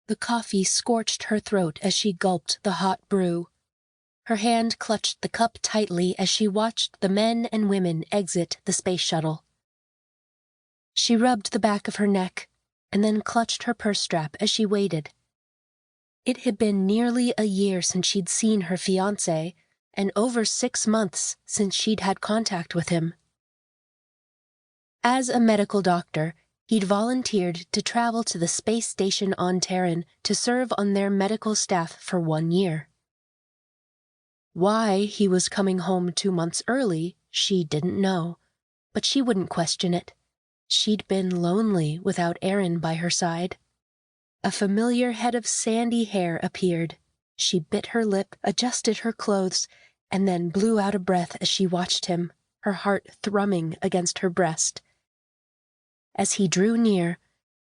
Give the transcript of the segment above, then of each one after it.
The coffee scorched her throat as she gulped the hot brew. Her hand clutched the cup tightly as she watched the men and women exit the space shuttle. She rubbed the back of her neck and then clutched her purse strap as she waited. It had been nearly a year since she'd seen her fiancé, and over 6 months since she'd had contact with him. As a medical doctor, he'd volunteered to travel to the space station on Terran to serve on their medical staff for 1 year. Why he was coming home 2 months early, she didn't know, but she wouldn't question it. She'd been lonely without Aaron by her side. A familiar head of sandy hair appeared. She bit her lip, adjusted her clothes, and then blew out a breath as she watched him, her heart thrumming against her breast. As he drew near,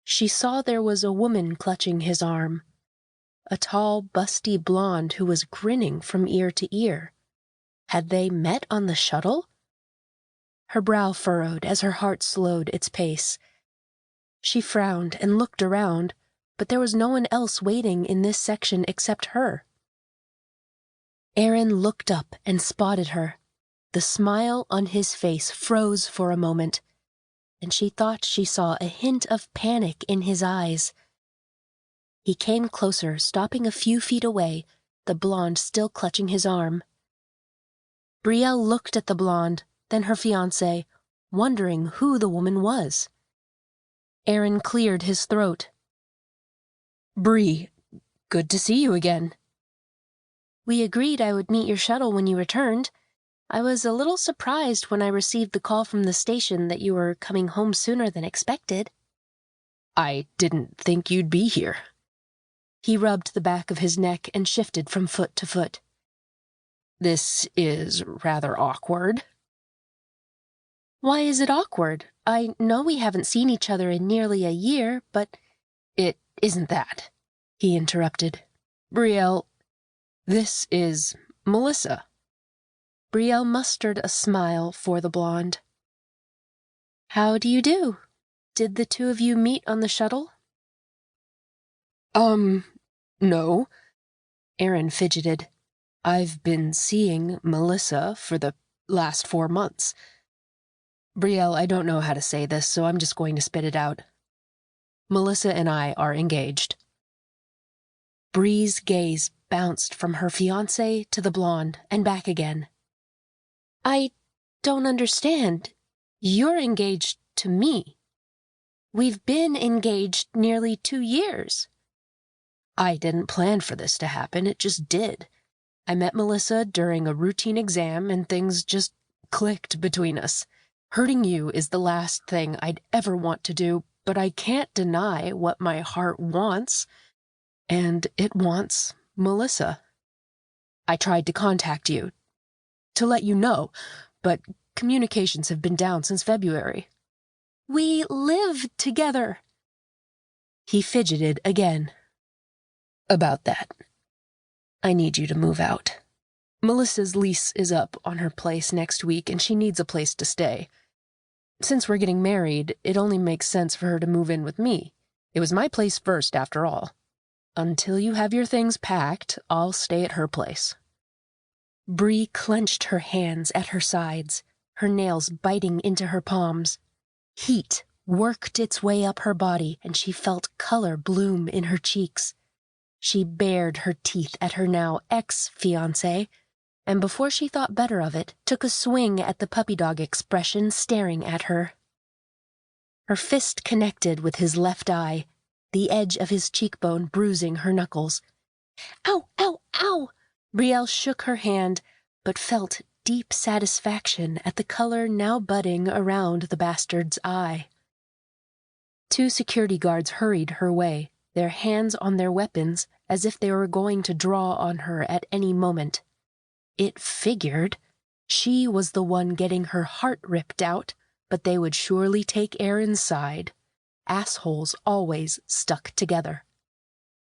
she saw there was a woman clutching his arm. A tall, busty blonde who was grinning from ear to ear. Had they met on the shuttle? Her brow furrowed as her heart slowed its pace. She frowned and looked around, but there was no one else waiting in this section except her. Aaron looked up and spotted her. The smile on his face froze for a moment, and she thought she saw a hint of panic in his eyes. He came closer, stopping a few feet away, the blonde still clutching his arm. Brielle looked at the blonde, then her fiancé, wondering who the woman was. Aaron cleared his throat. "Brie, good to see you again." "We agreed I would meet your shuttle when you returned. I was a little surprised when I received the call from the station that you were coming home sooner than expected." "I didn't think you'd be here." He rubbed the back of his neck and shifted from foot to foot. "This is rather awkward." "Why is it awkward? I know we haven't seen each other in nearly a year, but—" "It isn't that," he interrupted. "Brielle, this is Melissa." Brielle mustered a smile for the blonde. "How do you do? Did the two of you meet on the shuttle?" No." Aaron fidgeted. "I've been seeing Melissa for the last 4 months. Brielle, I don't know how to say this, so I'm just going to spit it out. Melissa and I are engaged." Brie's gaze bounced from her fiancé to the blonde and back again. "I don't understand. You're engaged to me. We've been engaged nearly 2 years. I didn't plan for this to happen, it just did. I met Melissa during a routine exam and things just clicked between us. Hurting you is the last thing I'd ever want to do, but I can't deny what my heart wants, and it wants Melissa. I tried to contact you, to let you know, but communications have been down since February." "We live together." He fidgeted again. "About that, I need you to move out. Melissa's lease is up on her place next week, and she needs a place to stay. Since we're getting married, it only makes sense for her to move in with me. It was my place first, after all. Until you have your things packed, I'll stay at her place." Brie clenched her hands at her sides, her nails biting into her palms. Heat worked its way up her body, and she felt color bloom in her cheeks. She bared her teeth at her now ex-fiancé, and before she thought better of it, took a swing at the puppy dog expression staring at her. Her fist connected with his left eye, the edge of his cheekbone bruising her knuckles. "Ow, ow, ow!" Brielle shook her hand, but felt deep satisfaction at the color now budding around the bastard's eye. 2 security guards hurried her way, their hands on their weapons as if they were going to draw on her at any moment. It figured. She was the one getting her heart ripped out, but they would surely take Aaron's side. Assholes always stuck together.